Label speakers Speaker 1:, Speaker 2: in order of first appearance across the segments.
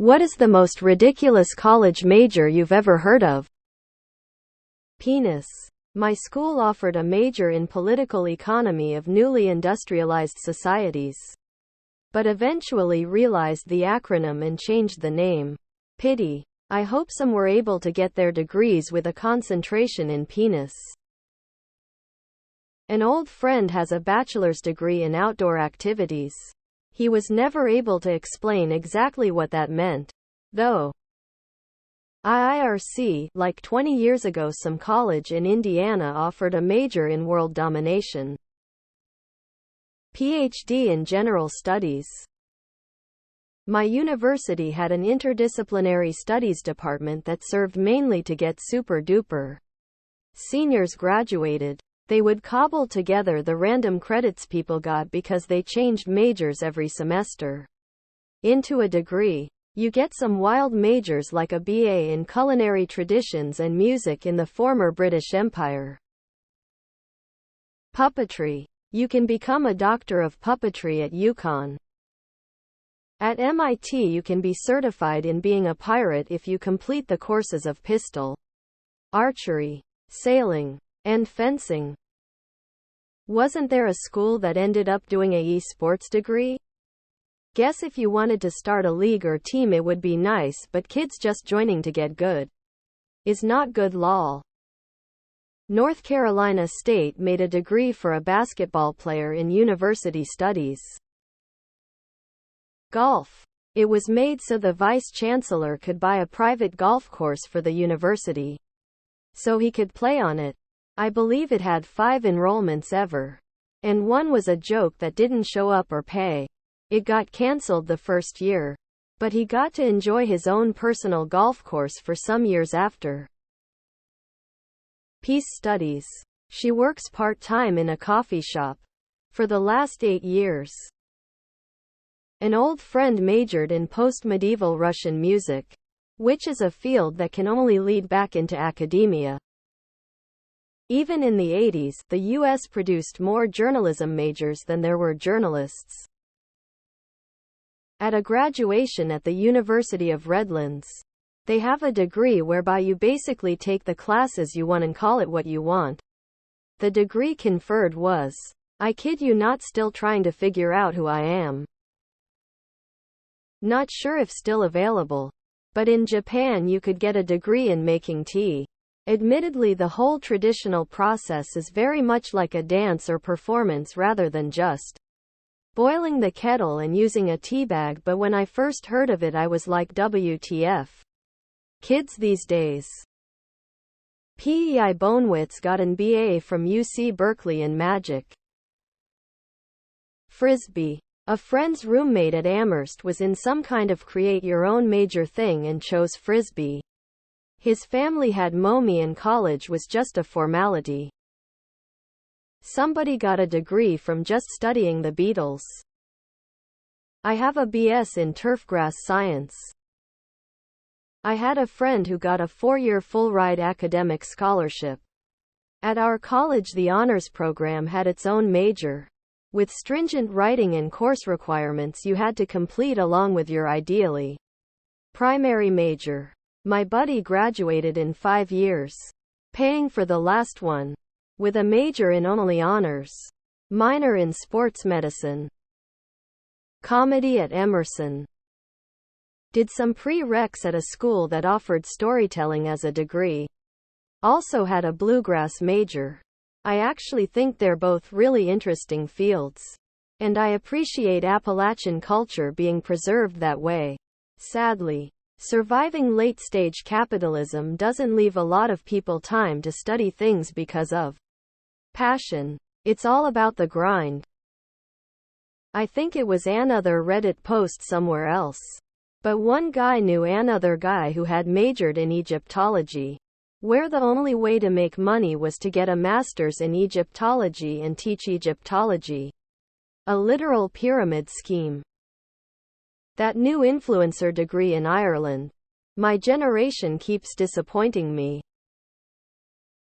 Speaker 1: What is the most ridiculous college major you've ever heard of? Penis. My school offered a major in political economy of newly industrialized societies, but eventually realized the acronym and changed the name. Pity. I hope some were able to get their degrees with a concentration in penis. An old friend has a bachelor's degree in outdoor activities. He was never able to explain exactly what that meant, though. IRC, like 20 years ago, some college in Indiana offered a major in world domination. PhD in general studies. My university had an interdisciplinary studies department that served mainly to get super-duper seniors graduated. They would cobble together the random credits people got because they changed majors every semester into a degree. You get some wild majors like a BA in culinary traditions and music in the former British Empire. Puppetry. You can become a doctor of puppetry at UConn. At MIT you can be certified in being a pirate if you complete the courses of pistol, archery, sailing, and fencing. Wasn't there a school that ended up doing a esports degree? Guess if you wanted to start a league or team it would be nice, but kids just joining to get good is not good lol. North Carolina State made a degree for a basketball player in university studies. Golf. It was made so the vice chancellor could buy a private golf course for the university, so he could play on it. I believe it had 5 enrollments ever, and one was a joke that didn't show up or pay. It got cancelled the first year, but he got to enjoy his own personal golf course for some years after. Peace studies. She works part-time in a coffee shop for the last 8 years. An old friend majored in post-medieval Russian music, which is a field that can only lead back into academia. Even in the 80s, the U.S. produced more journalism majors than there were journalists. At a graduation at the University of Redlands, they have a degree whereby you basically take the classes you want and call it what you want. The degree conferred was, I kid you not, still trying to figure out who I am. Not sure if still available, but in Japan you could get a degree in making tea. Admittedly, the whole traditional process is very much like a dance or performance rather than just boiling the kettle and using a tea bag, but when I first heard of it I was like, WTF. Kids these days. PEI Bonewitz got an BA from UC Berkeley in magic. Frisbee. A friend's roommate at Amherst was in some kind of create your own major thing and chose Frisbee. His family had MOMI and college was just a formality. Somebody got a degree from just studying the Beatles. I have a BS in turfgrass science. I had a friend who got a 4-year full-ride academic scholarship. At our college the honors program had its own major, with stringent writing and course requirements you had to complete along with your ideally primary major. My buddy graduated in 5 years, paying for the last one, with a major in only honors, minor in sports medicine. Comedy at Emerson. Did some prereqs at a school that offered storytelling as a degree. Also had a bluegrass major. I actually think they're both really interesting fields, and I appreciate Appalachian culture being preserved that way. Sadly, surviving late-stage capitalism doesn't leave a lot of people time to study things because of passion. It's all about the grind. I think it was another Reddit post somewhere else, but one guy knew another guy who had majored in Egyptology, where the only way to make money was to get a master's in Egyptology and teach Egyptology. A literal pyramid scheme. That new influencer degree in Ireland. My generation keeps disappointing me.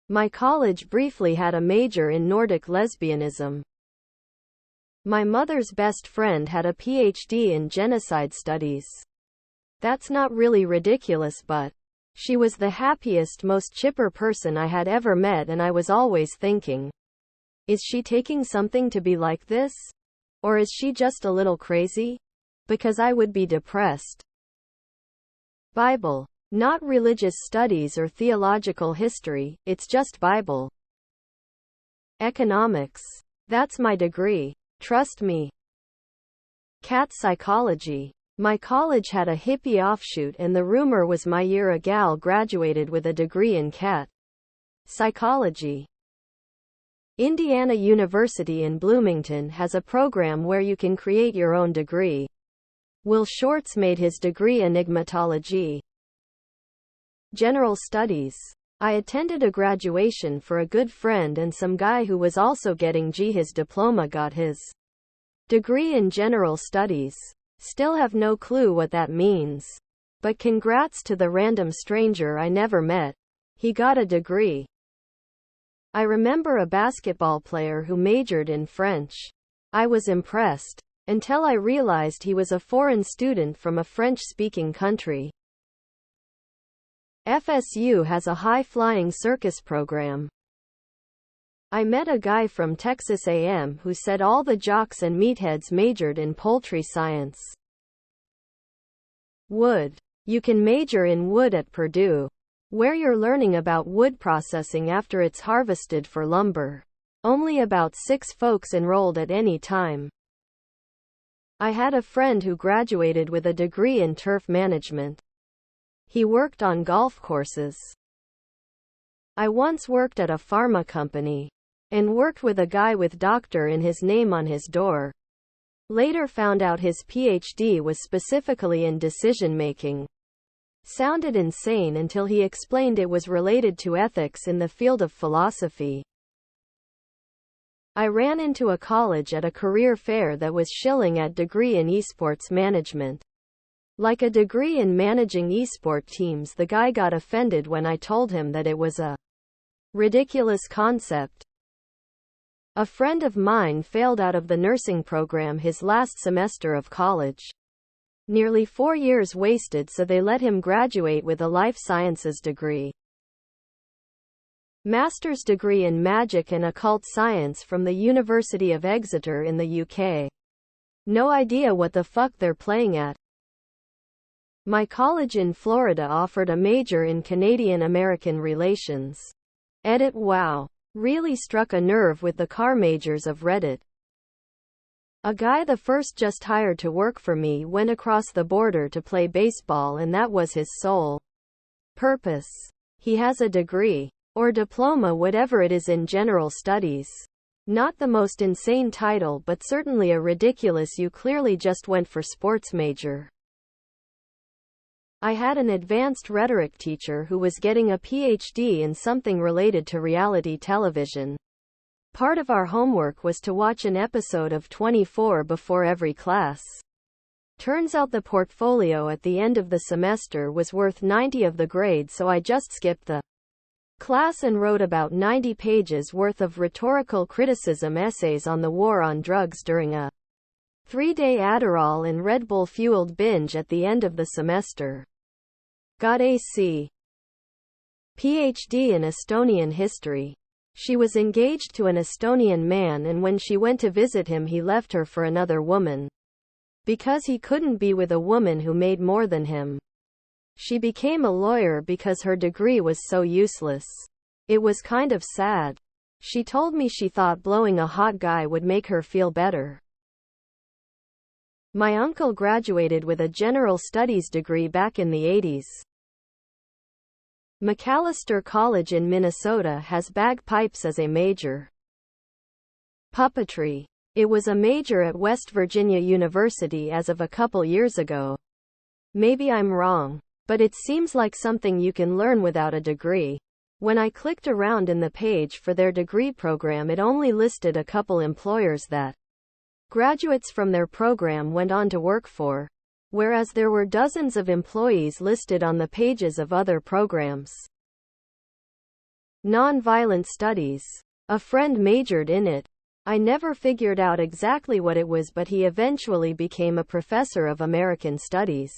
Speaker 1: My college briefly had a major in Nordic lesbianism. My mother's best friend had a PhD in genocide studies. That's not really ridiculous, but she was the happiest, most chipper person I had ever met, and I was always thinking, is she taking something to be like this? Or is she just a little crazy? Because I would be depressed. Bible. Not religious studies or theological history, it's just Bible. Economics. That's my degree. Trust me. Cat psychology. My college had a hippie offshoot, and the rumor was my year a gal graduated with a degree in cat psychology. Indiana University in Bloomington has a program where you can create your own degree. Will Shorts made his degree enigmatology. General studies. I attended a graduation for a good friend, and some guy who was also getting his diploma got his degree in general studies. Still have no clue what that means. But congrats to the random stranger I never met. He got a degree. I remember a basketball player who majored in French. I was impressed, until I realized he was a foreign student from a French-speaking country. FSU has a high-flying circus program. I met a guy from Texas A&M who said all the jocks and meatheads majored in poultry science. Wood. You can major in wood at Purdue, where you're learning about wood processing after it's harvested for lumber. Only about 6 folks enrolled at any time. I had a friend who graduated with a degree in turf management. He worked on golf courses. I once worked at a pharma company and worked with a guy with doctor in his name on his door. Later found out his PhD was specifically in decision making. Sounded insane until he explained it was related to ethics in the field of philosophy. I ran into a college at a career fair that was shilling at degree in esports management. Like a degree in managing esport teams. The guy got offended when I told him that it was a ridiculous concept. A friend of mine failed out of the nursing program his last semester of college. Nearly 4 years wasted, so they let him graduate with a life sciences degree. Master's degree in magic and occult science from the University of Exeter in the UK. No idea what the fuck they're playing at. My college in Florida offered a major in Canadian-American relations. Edit. Wow. Really struck a nerve with the car majors of Reddit. A guy the first just hired to work for me went across the border to play baseball, and that was his sole purpose. He has a degree or diploma, whatever it is, in general studies. Not the most insane title, but certainly a ridiculous "you clearly just went for sports" major. I had an advanced rhetoric teacher who was getting a PhD in something related to reality television. Part of our homework was to watch an episode of 24 before every class. Turns out the portfolio at the end of the semester was worth 90 of the grade, so I just skipped the class and wrote about 90 pages worth of rhetorical criticism essays on the war on drugs during a 3-day Adderall and Red Bull fueled binge at the end of the semester. Got a PhD in Estonian history. She was engaged to an Estonian man, and when she went to visit him he left her for another woman. Because he couldn't be with a woman who made more than him. She became a lawyer because her degree was so useless. It was kind of sad. She told me she thought blowing a hot guy would make her feel better. My uncle graduated with a general studies degree back in the 80s. Macalester College in Minnesota has bagpipes as a major. Puppetry. It was a major at West Virginia University as of a couple years ago. Maybe I'm wrong, but it seems like something you can learn without a degree. When I clicked around in the page for their degree program, it only listed a couple employers that graduates from their program went on to work for, whereas there were dozens of employees listed on the pages of other programs. Nonviolent studies. A friend majored in it. I never figured out exactly what it was, but he eventually became a professor of American studies.